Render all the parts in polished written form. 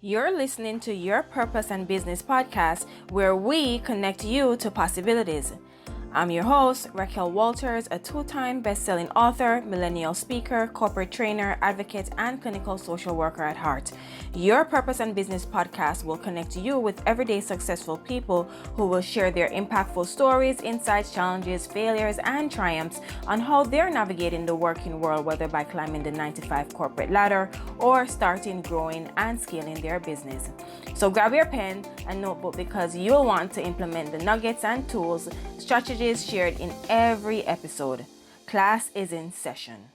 You're listening to Your Purpose and Business podcast, where we connect you to possibilities. I'm your host, Raquel Walters, a two-time best-selling author, millennial speaker, corporate trainer, advocate, and clinical social worker at heart. Your Purpose and Business podcast will connect you with everyday successful people who will share their impactful stories, insights, challenges, failures, and triumphs on how they're navigating the working world, whether by climbing the 9-to-5 corporate ladder or starting, growing, and scaling their business. So grab your pen and notebook because you'll want to implement the nuggets and tools, strategies shared in every episode. Class is in session.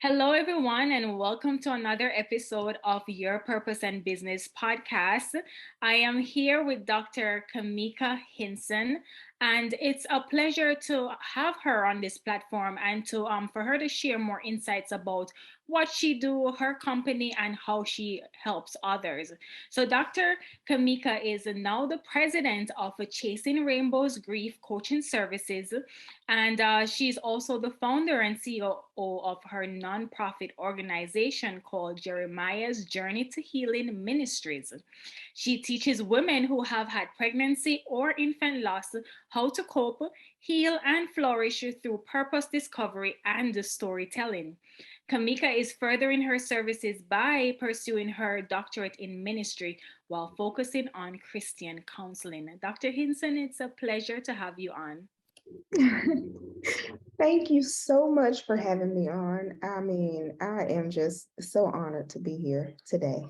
Hello, everyone, and welcome to another episode of Your Purpose and Business podcast. I am here with Dr. Kameika Hinson, and it's a pleasure to have her on this platform and to for her to share more insights about what she do, her company, and how she helps others. So, Dr. Kameika is now the president of Chasing Rainbows Grief Coaching Services, and she's also the founder and CEO of her nonprofit organization called Jeremiah's Journey to Healing Ministries. She teaches women who have had pregnancy or infant loss how to cope, heal, and flourish through purpose discovery and storytelling. Kameika is furthering her services by pursuing her doctorate in ministry while focusing on Christian counseling. Dr. Hinson, it's a pleasure to have you on. Thank you so much for having me on. I am just so honored to be here today.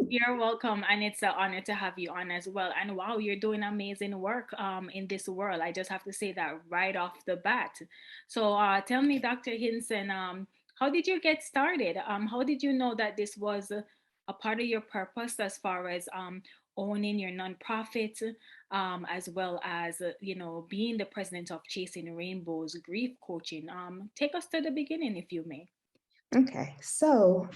You're welcome, and it's an honor to have you on as well. And wow, you're doing amazing work in this world. I just have to say that right off the bat. So tell me, Dr. Hinson, how did you get started? How did you know that this was a part of your purpose as far as owning your nonprofit, as well as being the president of Chasing Rainbows Grief Coaching? Take us to the beginning, if you may. Okay, so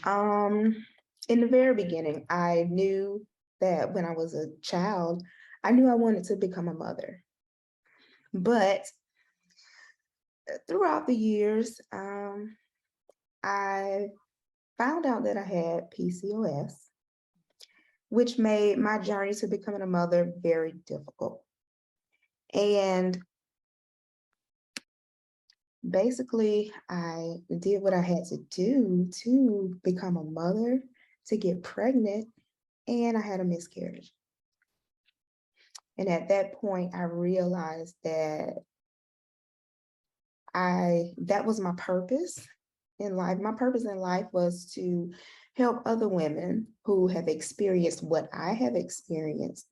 in the very beginning, I knew that when I was a child, I knew I wanted to become a mother. But throughout the years, I found out that I had PCOS, which made my journey to becoming a mother very difficult. And basically, I did what I had to do to become a mother, to get pregnant, and I had a miscarriage. And at that point, I realized that that was my purpose in life. My purpose in life was to help other women who have experienced what I have experienced,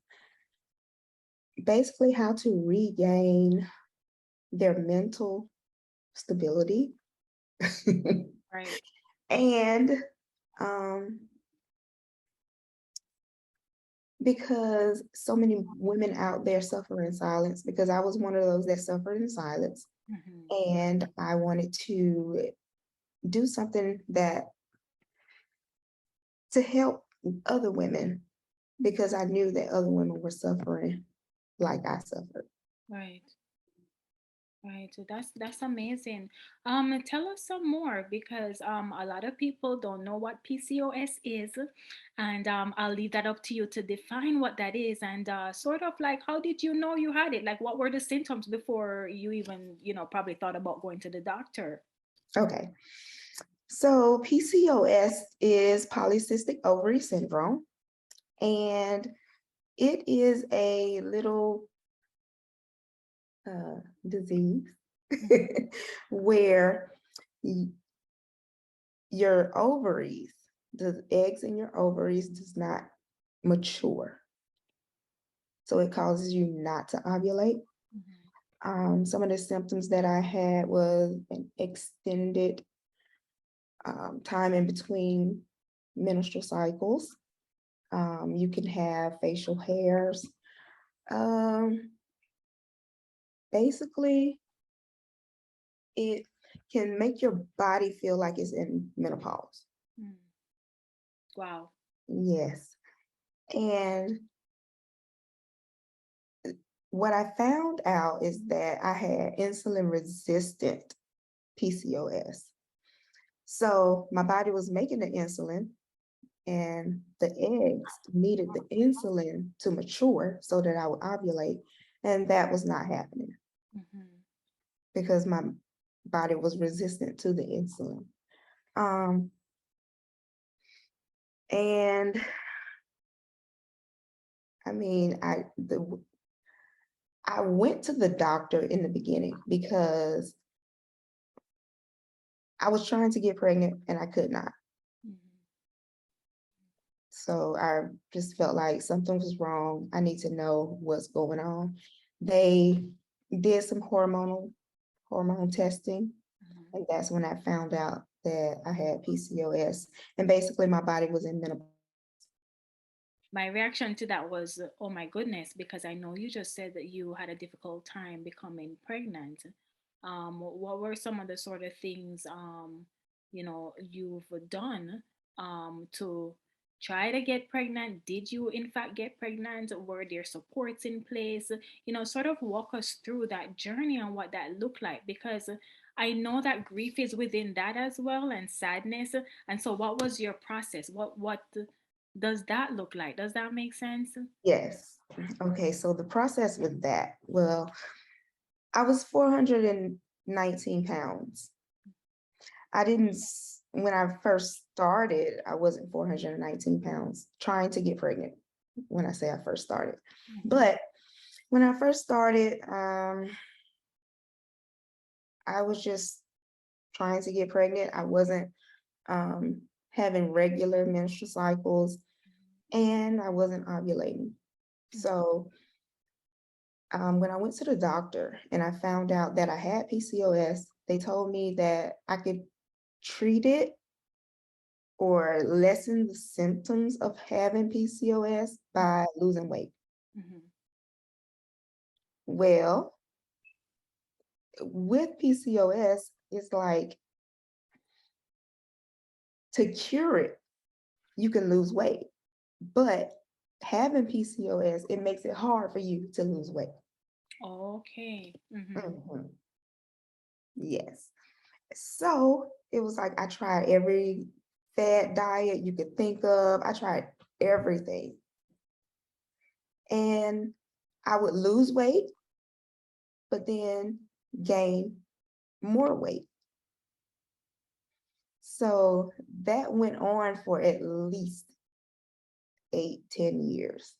basically how to regain their mental stability. Right. And um, because so many women out there suffer in silence, because I was one of those that suffered in silence. Mhm. And I wanted to do something that to help other women because I knew that other women were suffering like I suffered. Right. Right, so that's amazing. Tell us some more because a lot of people don't know what PCOS is, and I'll leave that up to you to define what that is and sort of like how did you know you had it? Like what were the symptoms before you even probably thought about going to the doctor? Okay, so PCOS is polycystic ovary syndrome, and it is a little disease where your ovaries, the eggs in your ovaries does not mature. So it causes you not to ovulate. Mhm. Some of the symptoms that I had was an extended time in between menstrual cycles. You can have facial hairs. Um, Basically, it can make your body feel like it's in menopause. Mm. Wow. Yes. And what I found out is that I had insulin resistant PCOS. So my body was making the insulin and the eggs needed the insulin to mature so that I would ovulate, and that was not happening Mhm. because my body was resistant to the insulin. Um, and I mean, I went to the doctor in the beginning because I was trying to get pregnant and I could not. Mhm. So I just felt like something was wrong. I need to know what's going on. They did some hormone testing, Mhm. and that's when I found out that I had PCOS. And basically my body was in menopause. My reaction to that was, oh my goodness, because I know you just said that you had a difficult time becoming pregnant. What were some of the sort of things, you've done to try to get pregnant? Did you in fact get pregnant? Were there supports in place? Sort of walk us through that journey and what that looked like, because I know that grief is within that as well, and sadness. And so what was your process? What does that look like? Does that make sense? Yes. Okay, so the process with that, well, I was 419 pounds. I didn't, when I first started, I wasn't 419 pounds trying to get pregnant when I say I first started. Mhm. But when I first started, I was just trying to get pregnant. I wasn't having regular menstrual cycles and I wasn't ovulating. So when I went to the doctor and I found out that I had PCOS, they told me that I could treat it or lessen the symptoms of having PCOS by losing weight. Mhm. Well, with PCOS, it's like to cure it, you can lose weight, but having PCOS, it makes it hard for you to lose weight. Okay. Mhm. Mhm. Yes. So it was like I tried every fad diet you could think of. I tried everything. And I would lose weight, but then gain more weight. So that went on for at least 8, 10 years,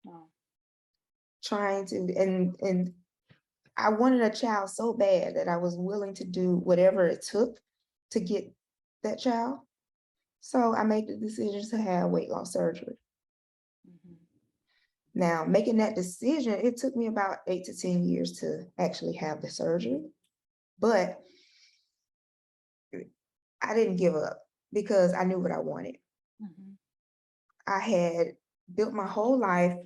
Wow. trying to, and I wanted a child so bad that I was willing to do whatever it took to get that child. So I made the decision to have weight loss surgery. Mhm. Now, making that decision, it took me about 8 to 10 years to actually have the surgery, but I didn't give up because I knew what I wanted. Mhm. I had built my whole life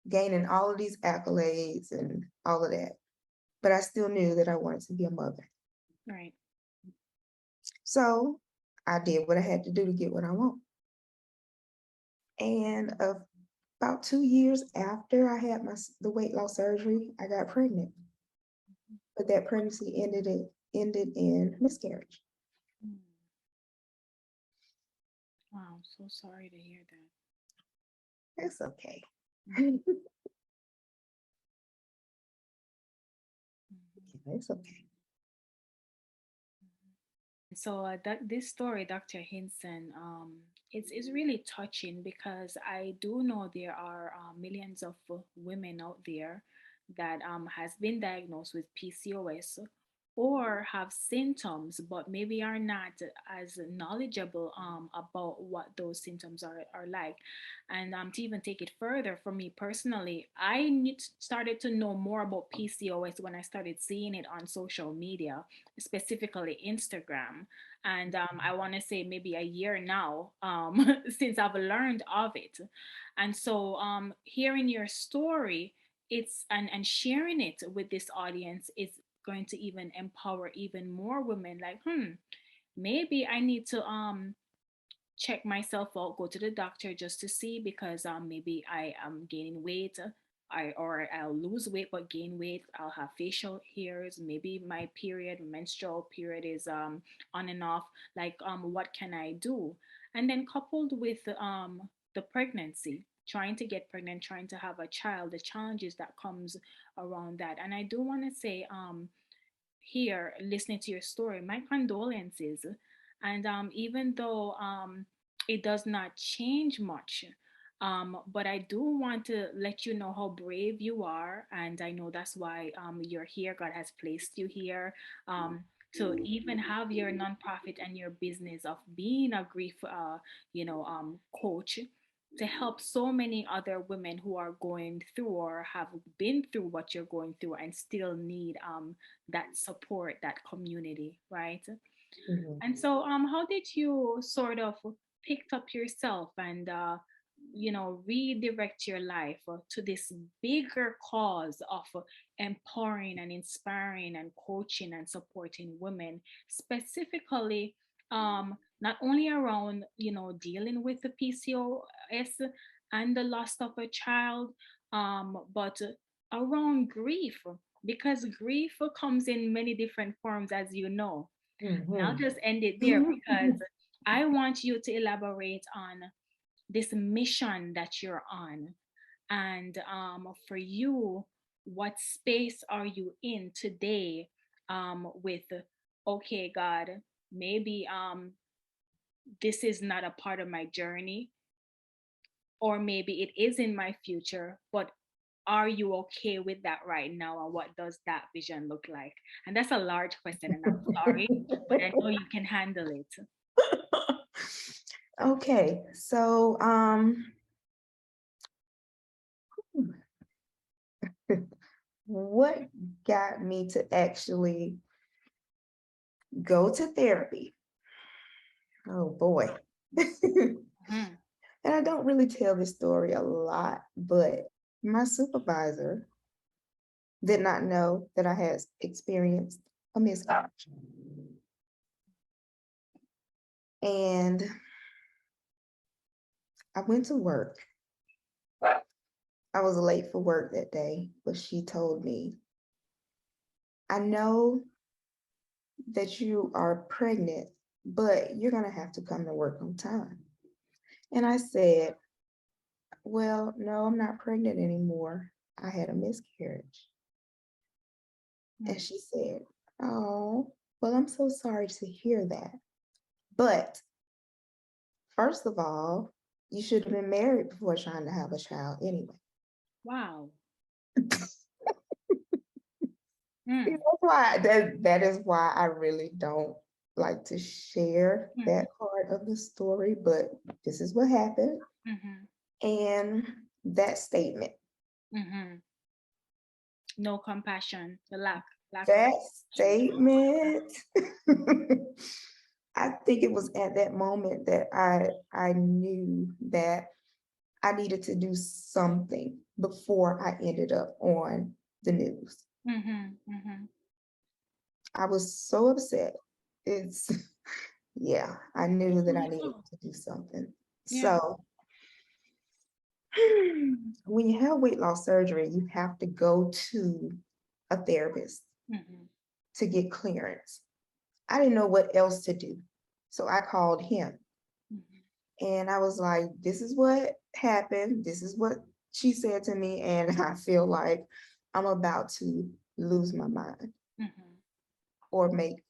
gaining all of these accolades and all of that, but I still knew that I wanted to be a mother. Right. So I did what I had to do to get what I want. And about 2 years after I had the weight loss surgery, I got pregnant. But that pregnancy ended in miscarriage. Mm. Wow. So sorry to hear that. It's okay. Mhm. Mhm. It's okay. So that this story, Dr. Hinson, it's really touching, because I do know there are millions of women out there that has been diagnosed with PCOS or have symptoms, but maybe are not as knowledgeable about what those symptoms are like. And to even take it further, for me personally, started to know more about PCOS when I started seeing it on social media, specifically Instagram. And I want to say maybe a year now since I've learned of it. And so hearing your story, and sharing it with this audience is going to even empower even more women, like, maybe I need to check myself out, go to the doctor just to see, because maybe I am gaining weight, I'll lose weight but gain weight. I'll have facial hairs. Maybe my menstrual period is on and off. Like what can I do? And then coupled with the pregnancy, trying to get pregnant, trying to have a child, the challenges that comes around that. And I do want to say here, listening to your story, my condolences. And even though it does not change much, but I do want to let you know how brave you are. And I know that's why you're here. God has placed you here to even have your nonprofit and your business of being a grief, coach, to help so many other women who are going through or have been through what you're going through and still need that support, that community, right? Mhm. And so how did you sort of picked up yourself and redirect your life to this bigger cause of empowering and inspiring and coaching and supporting women, specifically not only around dealing with the PCOS and the loss of a child, but around grief, because grief comes in many different forms, as you know. And I'll Mhm. just end it there because I want you to elaborate on this mission that you're on. And for you, what space are you in today with, okay, God, maybe this is not a part of my journey, or maybe it is in my future, but are you okay with that right now? And what does that vision look like? And that's a large question, and I'm sorry, but I know you can handle it. Okay, so what got me to actually go to therapy? Oh boy. Mhm. And I don't really tell this story a lot, but my supervisor did not know that I had experienced a miscarriage. And I went to work. I was late for work that day, but she told me, I know that you are pregnant, but you're going to have to come to work on time. And I said, well, no, I'm not pregnant anymore. I had a miscarriage. And she said, oh, well, I'm so sorry to hear that. But first of all, you should have been married before trying to have a child anyway. Wow. That's Mm. why that is why I really don't like to share Mhm. that part of the story, but this is what happened. Mhm. And that statement, Mhm. No compassion, the lack of that compassion. statement, I think it was at that moment that I knew that I needed to do something before I ended up on the news. Mhm. Mhm. I was so upset. It's yeah, I knew that I Rightfully needed so. to do something. Yeah. So when you have weight loss surgery, you have to go to a therapist Mhm. to get clearance. I didn't know what else to do. So I called him Mhm. and I was like, this is what happened. This is what she said to me. And I feel like I'm about to lose my mind Mhm. or make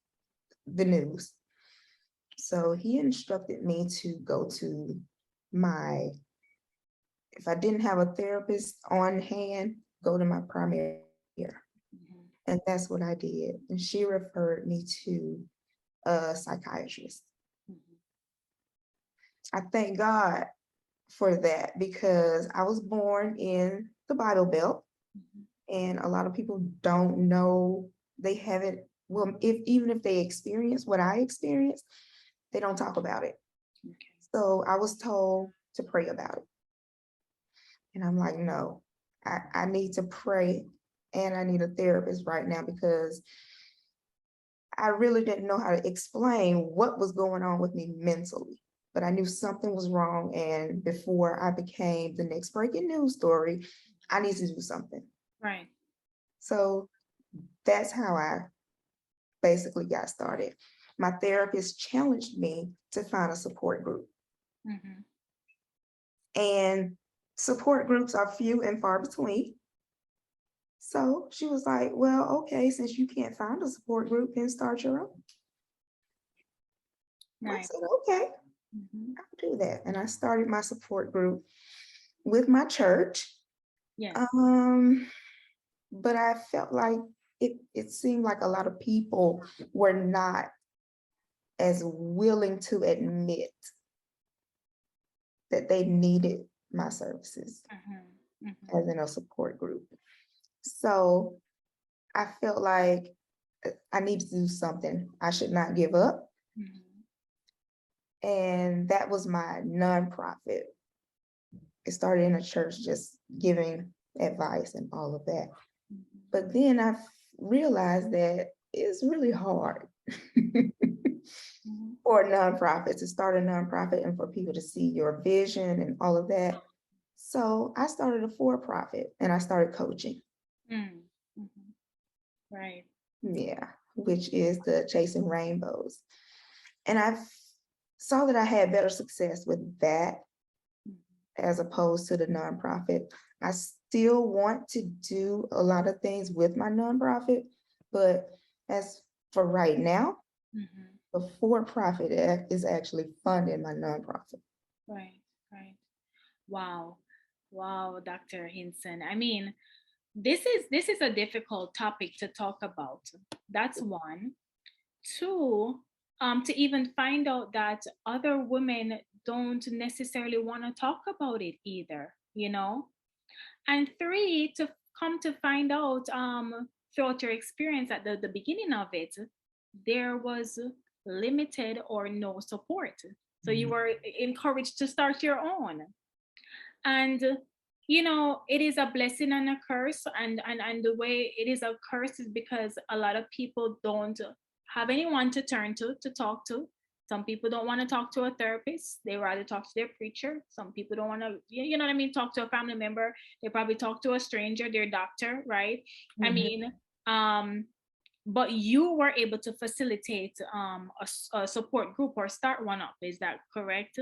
the news. So he instructed me to go to my, if I didn't have a therapist on hand, go to my primary care. Mhm. And that's what I did. And she referred me to a psychiatrist. Mhm. I thank God for that because I was born in the Bible Belt Mhm. and a lot of people don't know, they haven't, well, if even if they experience what I experienced, they don't talk about it. Okay. So I was told to pray about it. And I'm like, no, I need to pray and I need a therapist right now because I really didn't know how to explain what was going on with me mentally. But I knew something was wrong. And before I became the next breaking news story, I need to do something. Right. So that's how I basically got started. My therapist challenged me to find a support group. Mm-hmm. And support groups are few and far between. So she was like, well, okay, since you can't find a support group, then start your own. I Right. said, okay, Mm-hmm. I'll do that. And I started my support group with my church. Yes. But I felt like it seemed like a lot of people were not as willing to admit that they needed my services Mm-hmm. Mm-hmm. as in a support group. So I felt like I needed to do something. I should not give up. Mm-hmm. And that was my nonprofit. It started in a church, just giving advice and all of that. Mm-hmm. But then I realized that it's really hard Mm-hmm. for a nonprofit to start a nonprofit and for people to see your vision and all of that. So I started a for-profit and I started coaching. Mm-hmm. Right. Yeah, which is the Chasing Rainbows. And I saw that I had better success with that as opposed to the nonprofit. I still want to do a lot of things with my nonprofit, but as for right now, Mm-hmm. the for-profit is actually funding my nonprofit. Right. Right. Wow. Wow, Dr. Hinson. I mean, this is a difficult topic to talk about. That's one. Two, to even find out that other women don't necessarily want to talk about it either, you know? And three, to come to find out throughout your experience at the beginning of it, there was limited or no support. So you were encouraged to start your own. And it is a blessing and a curse, and the way it is a curse is because a lot of people don't have anyone to turn to talk to. Some people don't want to talk to a therapist, they rather talk to their preacher. Some people don't want to, you know what I mean, talk to a family member. They probably talk to a stranger, their doctor, right? I Mhm. mean, but you were able to facilitate a support group or start one up, is that correct?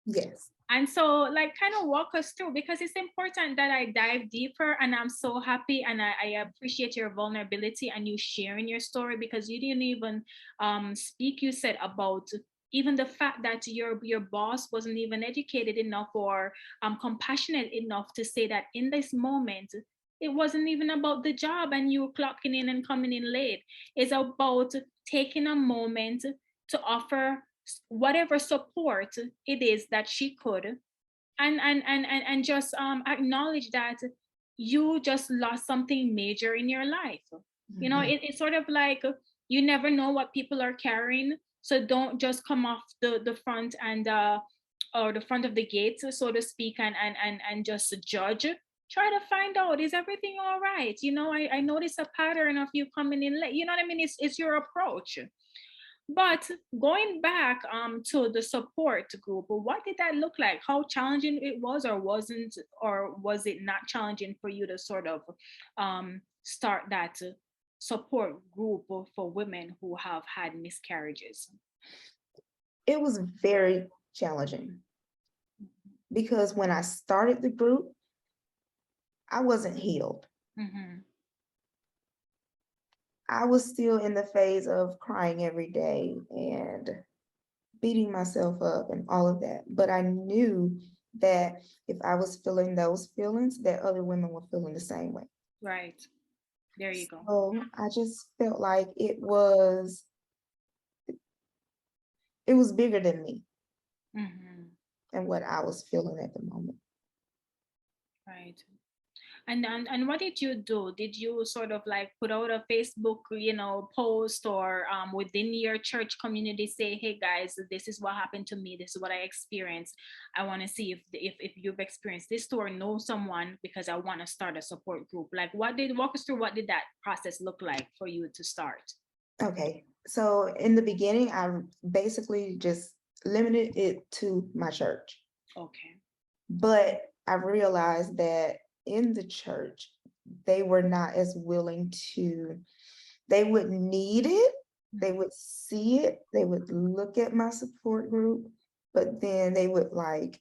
Yes. And so, like, kind of walk us through, because it's important that I dive deeper. And I'm so happy and I appreciate your vulnerability and you sharing your story, because you didn't even speak, you said, about even the fact that your boss wasn't even educated enough or compassionate enough to say that in this moment it wasn't even about the job and you clocking in and coming in late. It's about taking a moment to offer whatever support it is that she could, and just acknowledge that you just lost something major in your life. Mhm. It's sort of like, you never know what people are carrying, so don't just come off the front and or the front of the gate, so to speak, and just judge. Try to find out, is everything all right? I notice a pattern of you coming in late. You know what I mean? It's your approach. But going back to the support group, what did that look like? How challenging it was, or wasn't, or was it not challenging for you to sort of start that support group for women who have had miscarriages? It was very challenging because when I started the group, I wasn't healed. Mm-hmm. I was still in the phase of crying every day and beating myself up and all of that. But I knew that if I was feeling those feelings, that other women were feeling the same way. Right. There you go. So I just felt like it was bigger than me Mm-hmm. and what I was feeling at the moment. Right. And what did you do? Did you sort of like put out a Facebook, post, or within your church community say, hey guys, this is what happened to me, this is what I experienced. I want to see if you've experienced this too, or know someone, because I want to start a support group. Like, walk us through, what did that process look like for you to start? Okay, so in the beginning, I basically just limited it to my church. Okay. But I realized that in the church, they were not as willing to, they would need it, they would see it, they would look at my support group, but then they would like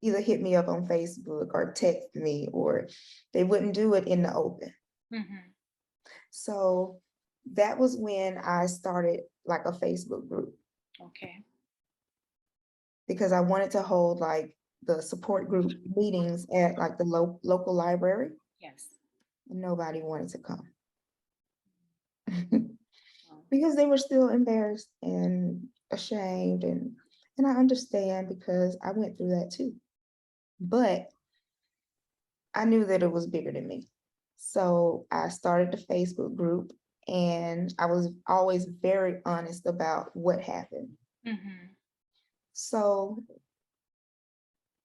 either hit me up on Facebook or text me, or they wouldn't do it in the open. Mm-hmm. So that was when I started like a Facebook group, Okay. because I wanted to hold like the support group meetings at like the local library, Yes. and nobody wanted to come. Wow. Because they were still embarrassed and ashamed, and I understand because I went through that too. But I knew that it was bigger than me. So I started the Facebook group, and I was always very honest about what happened. Mm-hmm. So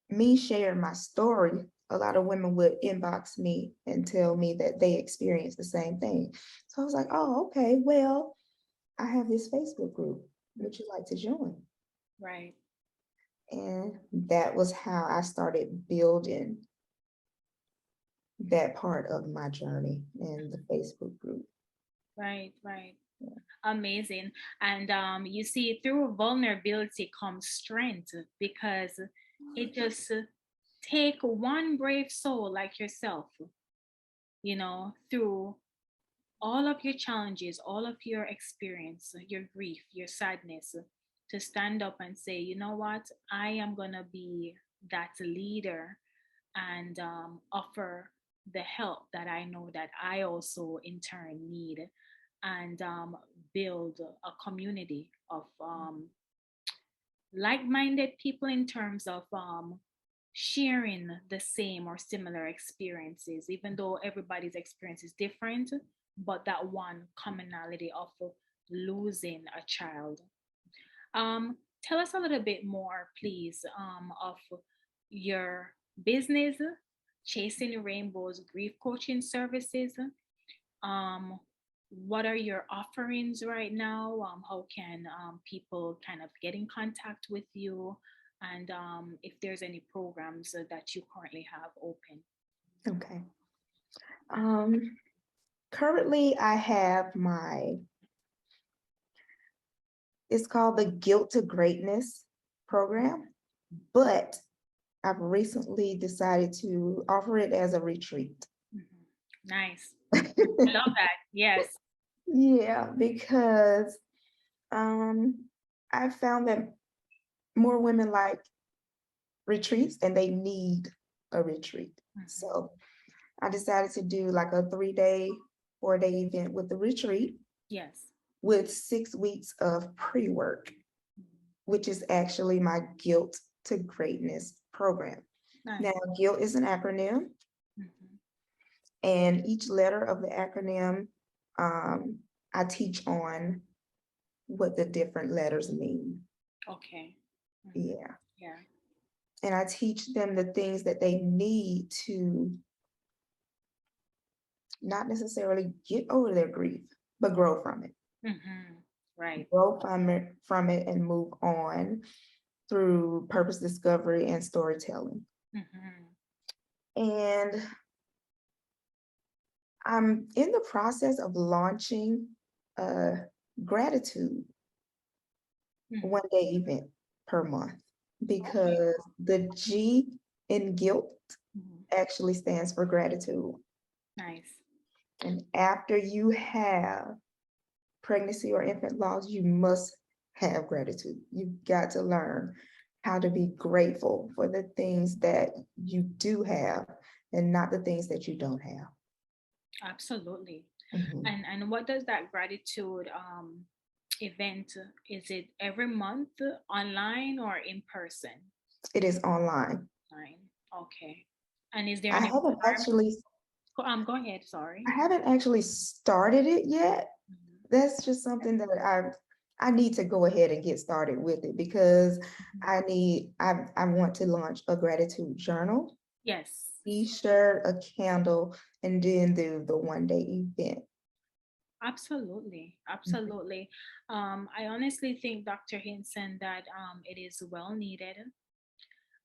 me sharing my story, a lot of women would inbox me and tell me that they experienced the same thing. So I was like, oh, okay, well, I have this Facebook group. Would you like to join? Right. And that was how I started building that part of my journey in the Facebook group. Right. Right. Yeah. Amazing. And you see, through vulnerability comes strength, because it just take one brave soul like yourself, through all of your challenges, all of your experience, your grief, your sadness, to stand up and say, you know what, I am going to be that leader, and offer the help that I know that I also in turn need, and build a community of like-minded people, in terms of sharing the same or similar experiences, even though everybody's experience is different, but that one commonality of losing a child. Tell us a little bit more, please, of your business, Chasing Rainbows Grief Coaching Services. Um, what are your offerings right now? How can people kind of get in contact with you? And if there's any programs that you currently have open. Okay. Um, Currently I have it's called the Guilt to Greatness program, but I've recently decided to offer it as a retreat. Mhm. Nice. I love that. Yes. Yeah, because I found that more women like retreats and they need a retreat. Mhm. So I decided to do like a 3-day, 4-day event with the retreat Yes. with 6 weeks of pre-work, Mhm. which is actually my Guilt to Greatness program. Nice. Now, GUILT is an acronym, Mhm. and each letter of the acronym, um, I teach on what the different letters mean. Okay. Mhm. Yeah. Yeah. And I teach them the things that they need to not necessarily get over their grief, but grow from it. Mhm. Right. Grow from it and move on through purpose discovery and storytelling. Mhm. And I'm in the process of launching a gratitude Mhm. 1-day event per month, Okay. because the G in guilt Mhm. actually stands for gratitude. Nice. And after you have pregnancy or infant loss, you must have gratitude. You've got to learn how to be grateful for the things that you do have and not the things that you don't have. Absolutely. Mhm. And what does that gratitude event, is it every month, online or in person? It is online. Online. Okay. And is there I any haven't requirement? actually, Go ahead, sorry. I haven't actually started it yet. Mhm. That's just something that I need to go ahead and get started with it, because I want to launch a gratitude journal, Yes. t-shirt, a candle, and then do the 1-day event. Absolutely, Mhm. absolutely. I honestly think, Dr. Hinson, that it is well needed.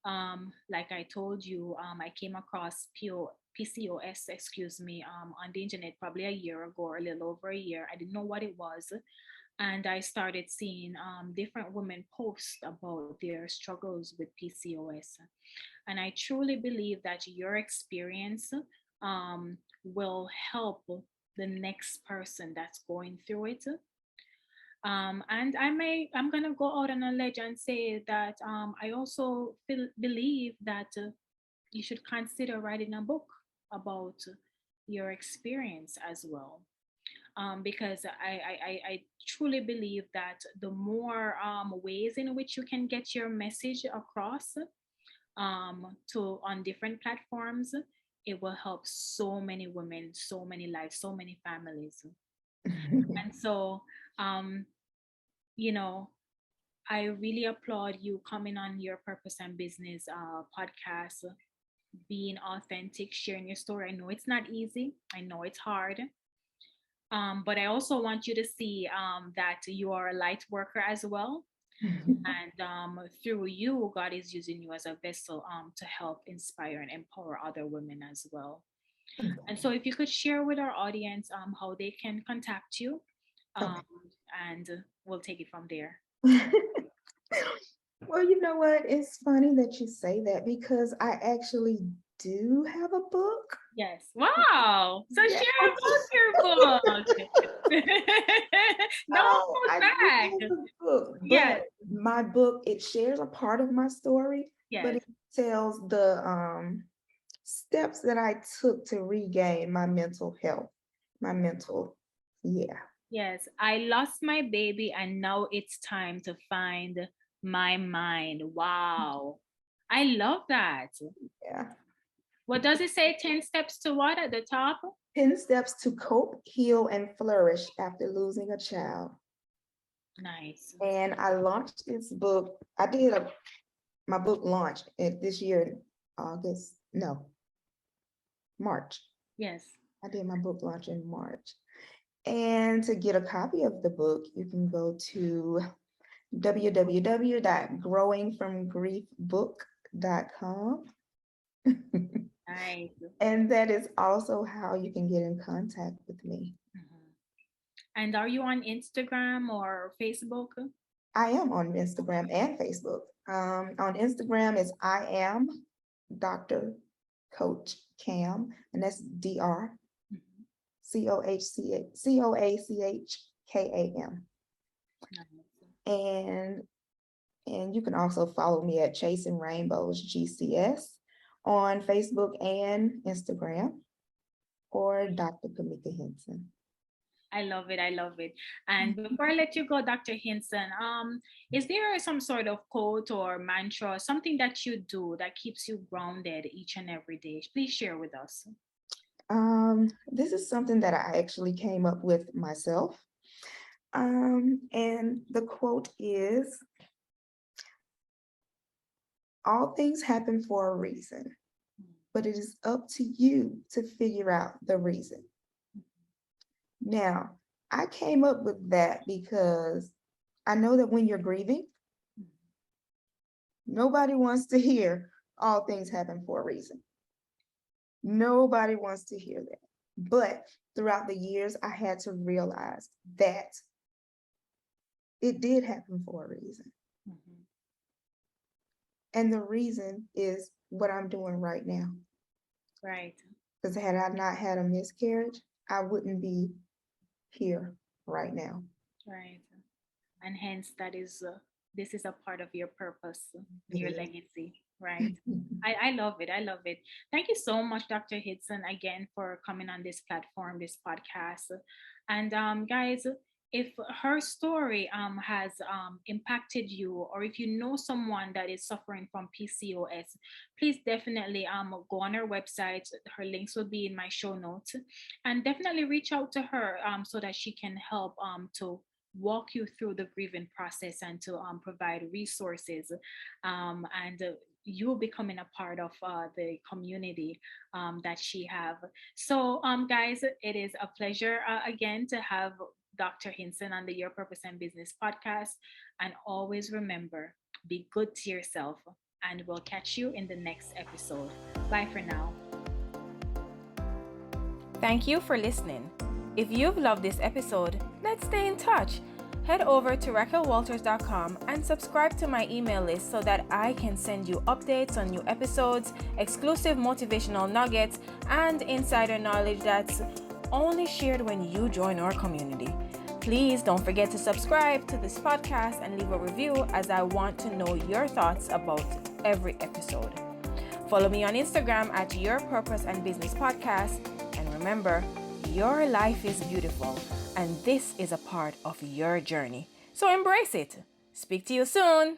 Like I told you, I came across PCOS, excuse me, on the internet probably a year ago or a little over a year. I didn't know what it was. And I started seeing different women post about their struggles with PCOS. And I truly believe that your experience will help the next person that's going through it. And I'm gonna go out on a ledge and say that I also believe that you should consider writing a book about your experience as well. Because I truly believe that the more ways in which you can get your message across to on different platforms, it will help so many women, so many lives, so many families. And so, um, you know, I really applaud you coming on your Purpose and Business podcast, being authentic, sharing your story. I know it's not easy. I know it's hard. But I also want you to see that you are a light worker as well. And through you, God is using you as a vessel to help inspire and empower other women as well. And so, if you could share with our audience how they can contact you, um, Okay. and we'll take it from there. Well, you know what? It's funny that you say that because I actually do have a book. Yes. Wow. So Yeah. share about your book. Don't Oh, hold I do back. have a book, Yes. but my book, it shares a part of my story, but Yes. it tells the steps that I took to regain my mental health, my mental, yeah. Yes. I lost my baby and now it's time to find my mind. Wow. I love that. Yeah. What does it say? 10 steps to what at the top? 10 steps to cope, heal, and flourish after losing a child. Nice. And I launched this book. I did my book launch this year in August, no, March. Yes. I did my book launch in March. And to get a copy of the book, you can go to www.growingfromgriefbook.com. Nice. And that is also how you can get in contact with me. Mhm. And are you on Instagram or Facebook? I am on Instagram and Facebook. On Instagram is I am Dr. Coach Cam, and that's Dr. Mhm. Coachkam. Nice. And and you can also follow me at Chasing Rainbows GCS on Facebook and Instagram, or Dr. Kameika Hinson. I love it. I love it. And before I let you go, Dr. Hinson, is there some sort of quote or mantra, something that you do that keeps you grounded each and every day? Please share with us. This is something that I actually came up with myself. And the quote is, all things happen for a reason, but it is up to you to figure out the reason. Now, I came up with that because I know that when you're grieving, nobody wants to hear all things happen for a reason. Nobody wants to hear that. But throughout the years, I had to realize that it did happen for a reason. Mhm. And the reason is what I'm doing right now. Right. Because had I not had a miscarriage, I wouldn't be here right now. Right. And hence, this is a part of your purpose, It your is. legacy. Right. I love it. I love it. Thank you so much, Dr. Hidson, again for coming on this platform, this podcast. And guys, if her story has impacted you, or if you know someone that is suffering from PCOS, please definitely go on her website. Her links will be in my show notes, and definitely reach out to her so that she can help to walk you through the grieving process and to provide resources, and you becoming a part of the community that she have. So guys, it is a pleasure again to have Dr. Hinson on the Your Purpose and Business podcast. And always remember, be good to yourself. and we'll catch you in the next episode. Bye for now. Thank you for listening. If you've loved this episode, let's stay in touch. Head over to RaquelWalters.com and subscribe to my email list so that I can send you updates on new episodes, exclusive motivational nuggets, and insider knowledge that's only shared when you join our community. Please don't forget to subscribe to this podcast and leave a review, as I want to know your thoughts about every episode. Follow me on Instagram at Your Purpose and Business Podcast. And remember, your life is beautiful, and this is a part of your journey. So embrace it. Speak to you soon.